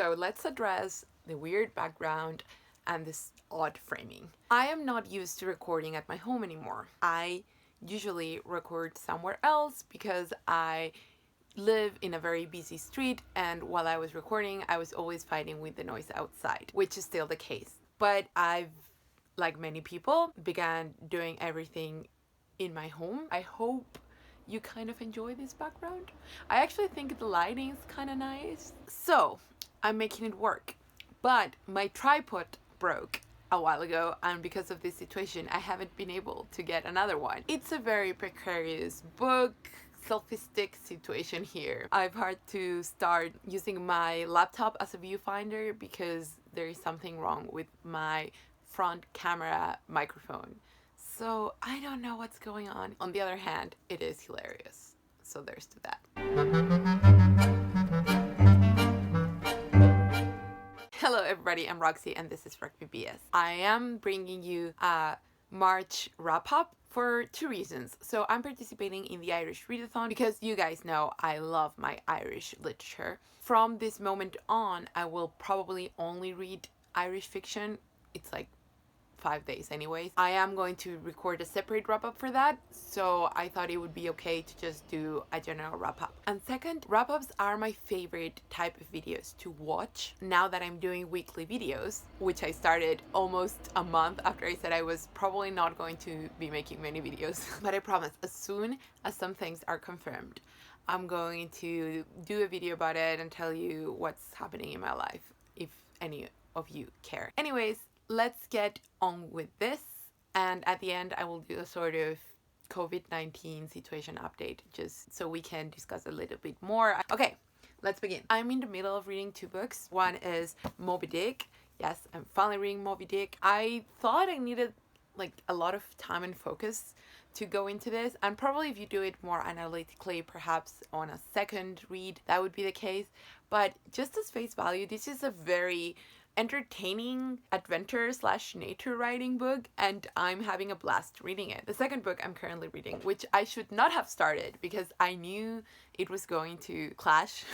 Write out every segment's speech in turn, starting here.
So let's address the weird background and this odd framing. I am not used to recording at my home anymore. I usually record somewhere else because I live in a very busy street, and while I was recording, I was always fighting with the noise outside, which is still the case. But I've, like many people, began doing everything in my home. I hope you kind of enjoy this background. I actually think the lighting is kind of nice. So I'm making it work, but my tripod broke a while ago, and because of this situation I haven't been able to get another one. It's a very precarious book selfie stick situation here. I've had to start using my laptop as a viewfinder because there is something wrong with my front camera microphone. So I don't know what's going on. On the other hand, it is hilarious. So there's to that. Hello everybody, I'm Roxy and this is Rugby BS. I am bringing you a March wrap-up for two reasons. So I'm participating in the Irish Readathon because you guys know I love my Irish literature. From this moment on, I will probably only read Irish fiction. It's like 5 days anyways. I am going to record a separate wrap-up for that, so I thought it would be okay to just do a general wrap-up. And second, wrap-ups are my favorite type of videos to watch now that I'm doing weekly videos, which I started almost a month after I said I was probably not going to be making many videos. But I promise, as soon as some things are confirmed, I'm going to do a video about it and tell you what's happening in my life, if any of you care. Anyways, let's get on with this, and at the end I will do a sort of COVID-19 situation update just so we can discuss a little bit more. Okay, let's begin. I'm in the middle of reading two books. One is Moby Dick. Yes, I'm finally reading Moby Dick. I thought I needed like a lot of time and focus to go into this, and probably if you do it more analytically, perhaps on a second read, that would be the case. But just as face value, this is a very entertaining adventure / nature writing book, and I'm having a blast reading it. The second book I'm currently reading, which I should not have started because I knew it was going to clash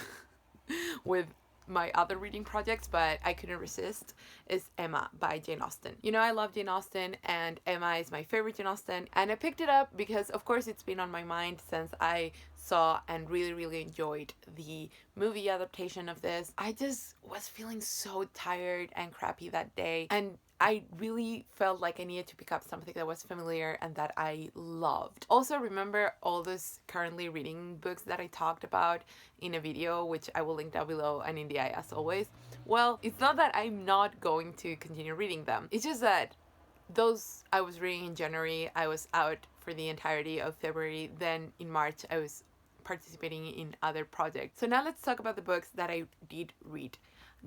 with my other reading projects, but I couldn't resist, is Emma by Jane Austen. You know, I love Jane Austen, and Emma is my favorite Jane Austen, and I picked it up because of course it's been on my mind since I saw and really enjoyed the movie adaptation of this. I just was feeling so tired and crappy that day, and I really felt like I needed to pick up something that was familiar and that I loved. Also, remember all those currently reading books that I talked about in a video, which I will link down below and in the eye as always? Well, it's not that I'm not going to continue reading them. It's just that those I was reading in January, I was out for the entirety of February. Then in March, I was participating in other projects. So now let's talk about the books that I did read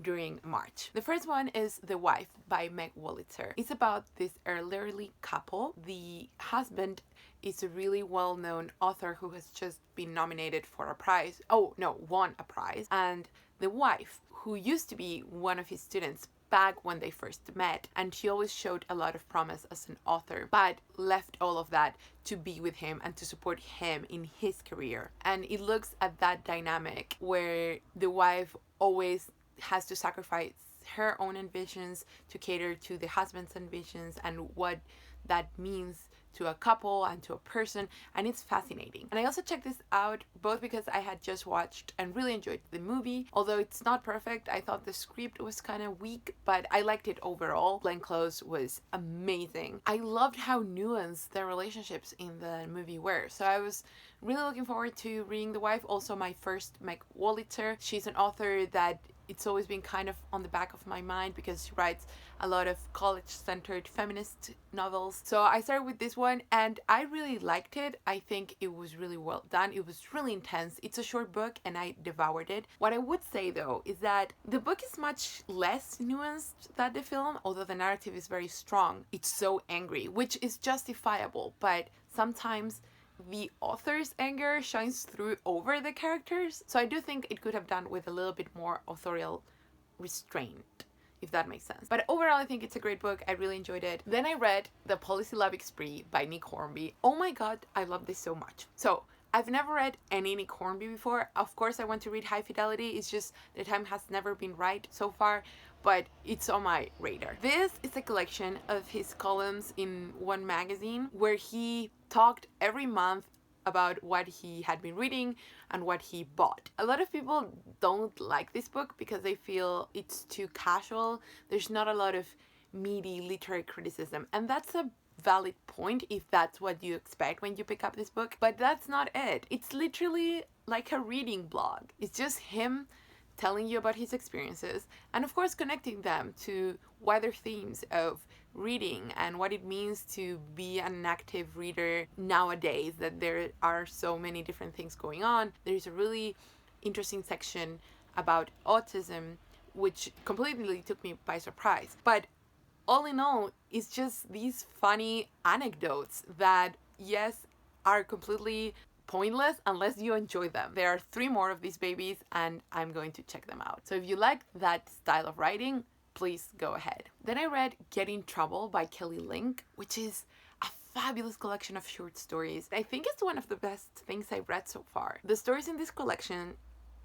during March. The first one is The Wife by Meg Wolitzer. It's about this elderly couple. The husband is a really well-known author who has just been nominated for a prize. Oh no, won a prize. And the wife, who used to be one of his students back when they first met, and she always showed a lot of promise as an author, but left all of that to be with him and to support him in his career. And it looks at that dynamic where the wife always has to sacrifice her own ambitions to cater to the husband's ambitions, and what that means to a couple and to a person, and it's fascinating. And I also checked this out both because I had just watched and really enjoyed the movie. Although it's not perfect, I thought the script was kind of weak, but I liked it overall. Glenn Close was amazing. I loved how nuanced the relationships in the movie were, so I was really looking forward to reading The Wife. Also my first Meg Wolitzer. She's an author that it's always been kind of on the back of my mind because she writes a lot of college-centered feminist novels. So I started with this one and I really liked it. I think it was really well done. It was really intense. It's a short book and I devoured it. What I would say though is that the book is much less nuanced than the film, although the narrative is very strong. It's so angry, which is justifiable, but sometimes the author's anger shines through over the characters. So I do think it could have done with a little bit more authorial restraint, if that makes sense. But overall, I think it's a great book. I really enjoyed it. Then I read The Polysyllabic Spray by Hornby. Oh my god, I love this so much. So I've never read any Nick Hornby before. Of course, I want to read High Fidelity. It's just the time has never been right so far, but it's on my radar. This is a collection of his columns in one magazine where he talked every month about what he had been reading and what he bought. A lot of people don't like this book because they feel it's too casual. There's not a lot of meaty literary criticism, and that's a valid point if that's what you expect when you pick up this book, but that's not it. It's literally like a reading blog. It's just him telling you about his experiences and of course connecting them to wider themes of reading and what it means to be an active reader nowadays, that there are so many different things going on. There's a really interesting section about autism which completely took me by surprise, but all in all, it's just these funny anecdotes that, yes, are completely pointless unless you enjoy them. There are 3 more of these babies and I'm going to check them out. So if you like that style of writing, please go ahead. Then I read Get in Trouble by Kelly Link, which is a fabulous collection of short stories. I think it's one of the best things I've read so far. The stories in this collection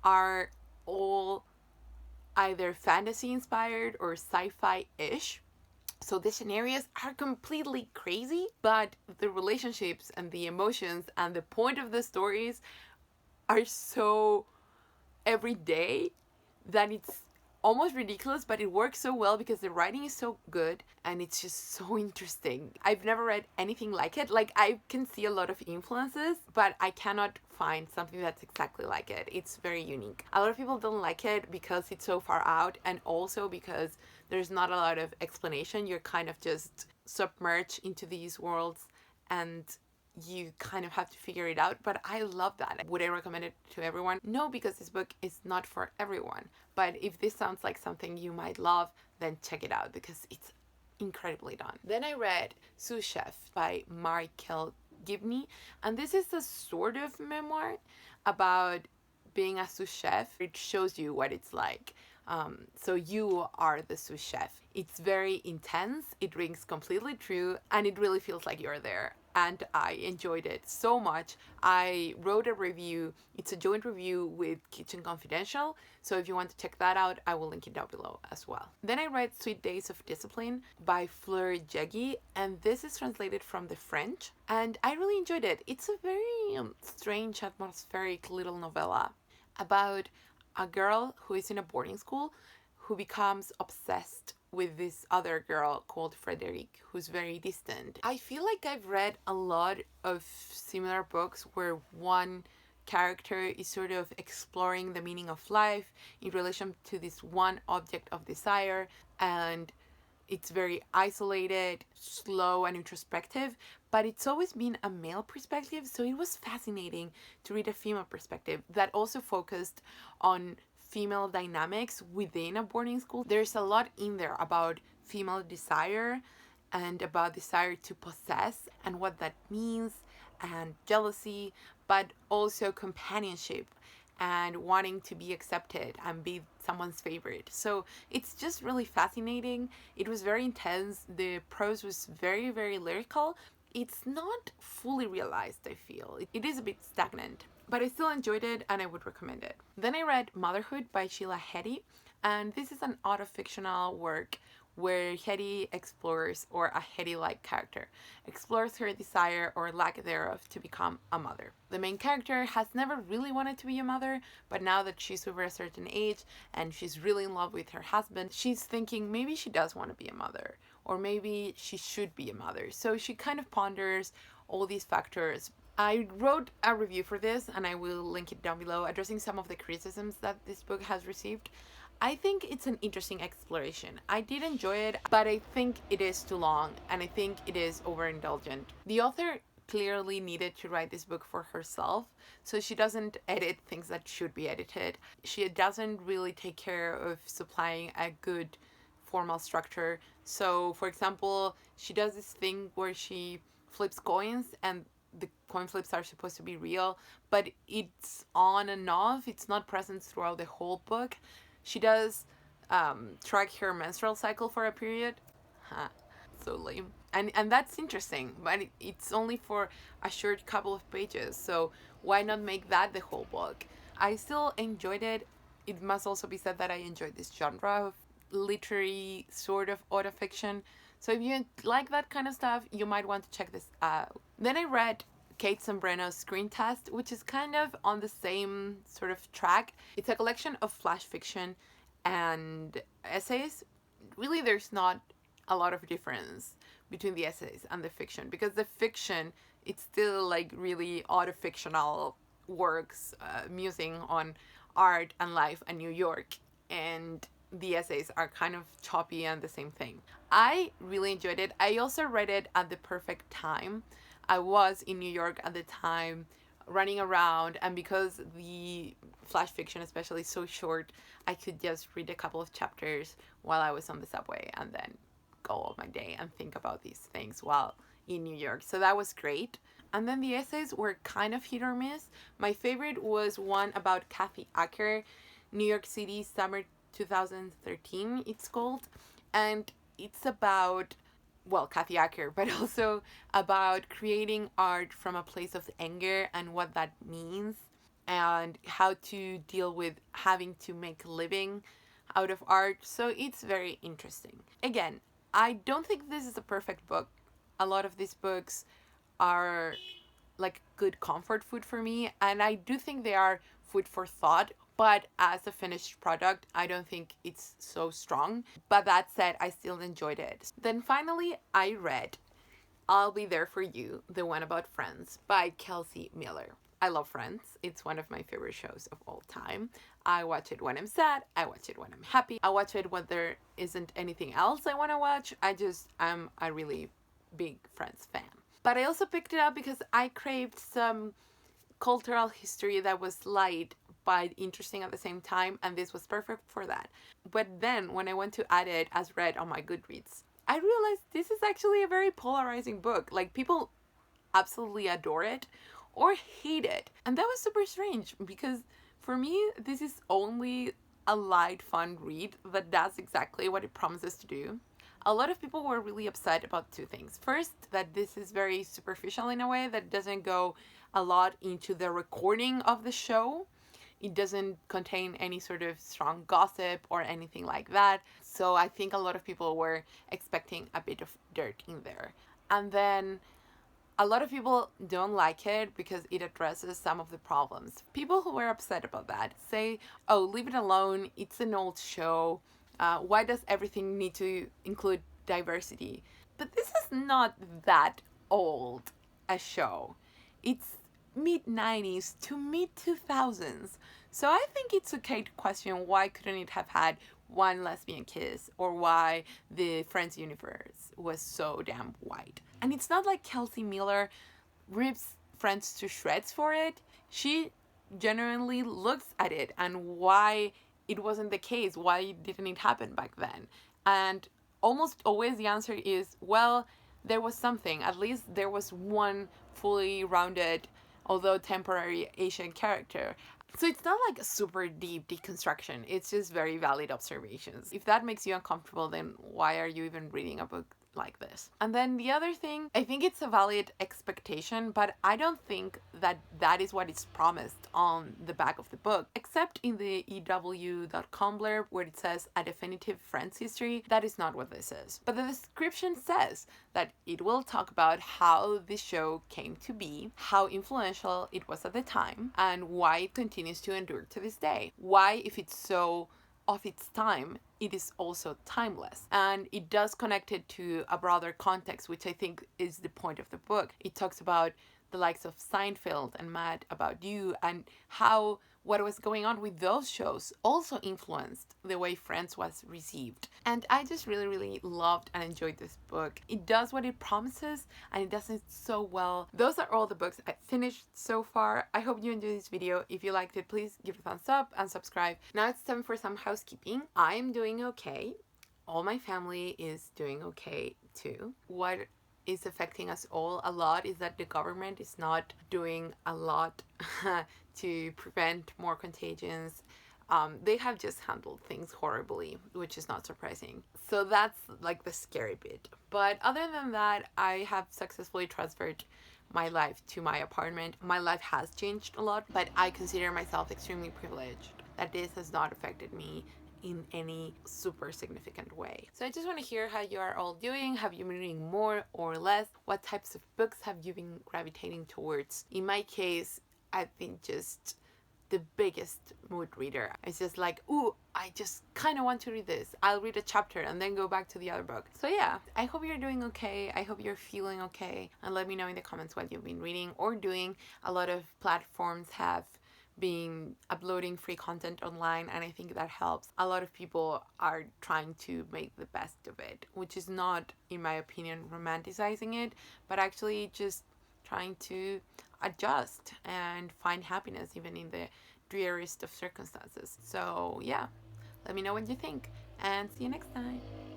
are all either fantasy inspired or sci-fi-ish. So the scenarios are completely crazy, but the relationships and the emotions and the point of the stories are so everyday that it's almost ridiculous, but it works so well because the writing is so good and it's just so interesting. I've never read anything like it. Like, I can see a lot of influences, but I cannot find something that's exactly like it. It's very unique. A lot of people don't like it because it's so far out, and also because there's not a lot of explanation. You're kind of just submerged into these worlds and you kind of have to figure it out, but I love that. Would I recommend it to everyone? No, because this book is not for everyone. But if this sounds like something you might love, then check it out because it's incredibly done. Then I read Sous Chef by Gibney, and this is a sort of memoir about being a sous chef. It shows you what it's like. So you are the sous chef. It's very intense, it rings completely true, and it really feels like you're there. And I enjoyed it so much. I wrote a review. It's a joint review with Kitchen Confidential. So if you want to check that out, I will link it down below as well. Then I read Sweet Days of Discipline by Fleur Jaeggy, and this is translated from the French. And I really enjoyed it. It's a very strange, atmospheric little novella about a girl who is in a boarding school who becomes obsessed with this other girl called Frederique, who's very distant. I feel like I've read a lot of similar books where one character is sort of exploring the meaning of life in relation to this one object of desire, and it's very isolated, slow, and introspective, but it's always been a male perspective, so it was fascinating to read a female perspective that also focused on female dynamics within a boarding school. There's a lot in there about female desire and about desire to possess and what that means, and jealousy, but also companionship and wanting to be accepted and be someone's favorite. So it's just really fascinating. It was very intense. The prose was very, very lyrical. It's not fully realized, I feel. It is a bit stagnant, but I still enjoyed it and I would recommend it. Then I read Motherhood by Sheila Heti, and this is an autofictional work where Heti explores, or a Heti-like character, explores her desire or lack thereof to become a mother. The main character has never really wanted to be a mother, but now that she's over a certain age and she's really in love with her husband, she's thinking maybe she does want to be a mother, or maybe she should be a mother. So she kind of ponders all these factors. I wrote a review for this and I will link it down below, addressing some of the criticisms that this book has received. I think it's an interesting exploration. I did enjoy it, but I think it is too long and I think it is overindulgent. The author clearly needed to write this book for herself, so she doesn't edit things that should be edited. She doesn't really take care of supplying a good formal structure. So, for example, she does this thing where she flips coins and the coin flips are supposed to be real, but it's on and off. It's not present throughout the whole book. She does track her menstrual cycle for a period. So lame. And that's interesting, but it's only for a short couple of pages, so why not make that the whole book? I still enjoyed it. It must also be said that I enjoyed this genre of literary sort of autofiction. So if you like that kind of stuff, you might want to check this out. Then I read Kate Zambreno's Screen Test, which is kind of on the same sort of track. It's a collection of flash fiction and essays. Really, there's not a lot of difference between the essays and the fiction, because the fiction, it's still like really autofictional works, musing on art and life and New York, and the essays are kind of choppy and the same thing. I really enjoyed it. I also read it at the perfect time. I was in New York at the time, running around, and because the flash fiction especially is so short, I could just read a couple of chapters while I was on the subway and then go all my day and think about these things while in New York. So that was great. And then the essays were kind of hit or miss. My favorite was one about Kathy Acker, New York City, summer 2013, it's called. And it's about, well, Kathy Acker, but also about creating art from a place of anger and what that means, and how to deal with having to make a living out of art. So it's very interesting. Again, I don't think this is a perfect book. A lot of these books are like good comfort food for me, and I do think they are food for thought, but as a finished product, I don't think it's so strong. But that said, I still enjoyed it. Then finally, I read I'll Be There For You, the one about Friends, by Kelsey Miller. I love Friends. It's one of my favorite shows of all time. I watch it when I'm sad. I watch it when I'm happy. I watch it when there isn't anything else I want to watch. I'm a really big Friends fan. But I also picked it up because I craved some cultural history that was light but interesting at the same time, and this was perfect for that. But then when I went to add it as read on my Goodreads, I realized this is actually a very polarizing book. Like, people absolutely adore it or hate it. And that was super strange, because for me, this is only a light, fun read that does exactly what it promises to do. A lot of people were really upset about two things. First, that this is very superficial in a way, that doesn't go a lot into the recording of the show. It doesn't contain any sort of strong gossip or anything like that. So I think a lot of people were expecting a bit of dirt in there. And then a lot of people don't like it because it addresses some of the problems. People who were upset about that say, oh, leave it alone. It's an old show. Why does everything need to include diversity? But this is not that old a show. It's mid-90s to mid-2000s. So I think it's okay to question why couldn't it have had one lesbian kiss, or why the Friends universe was so damn white. And it's not like Kelsey Miller rips Friends to shreds for it. She genuinely looks at it and why it wasn't the case. Why didn't it happen back then? And almost always the answer is, well, there was something. At least there was one fully rounded, although temporary, Asian character. So it's not like a super deep deconstruction. It's just very valid observations. If that makes you uncomfortable, then why are you even reading a book like this? And then the other thing, I think it's a valid expectation, but I don't think that that is what is promised on the back of the book, except in the EW.com blurb where it says a definitive Friends history. That is not what this is. But the description says that it will talk about how this show came to be, how influential it was at the time, and why it continues to endure to this day. Why, if it's so of its time, it is also timeless. And it does connect it to a broader context, which I think is the point of the book. It talks about the likes of Seinfeld and Mad About You, and how what was going on with those shows also influenced the way Friends was received. And I just really, really loved and enjoyed this book. It does what it promises, and it does it so well. Those are all the books I finished so far. I hope you enjoyed this video. If you liked it, please give it a thumbs up and subscribe. Now it's time for some housekeeping. I am doing okay. All my family is doing okay too. What is affecting us all a lot is that the government is not doing a lot to prevent more contagions. They have just handled things horribly, which is not surprising. So that's like the scary bit. But other than that, I have successfully transferred my life to my apartment. My life has changed a lot, but I consider myself extremely privileged that this has not affected me in any super significant way. So I just want to hear how you are all doing. Have you been reading more or less? What types of books have you been gravitating towards? In my case, I've been just the biggest mood reader. It's just like, ooh, I just kind of want to read this. I'll read a chapter and then go back to the other book. So yeah, I hope you're doing okay. I hope you're feeling okay. And let me know in the comments what you've been reading or doing. A lot of platforms have been uploading free content online, and I think that helps. A lot of people are trying to make the best of it, which is not, in my opinion, romanticizing it, but actually just trying to adjust and find happiness even in the dreariest of circumstances. So yeah, let me know what you think, and see you next time.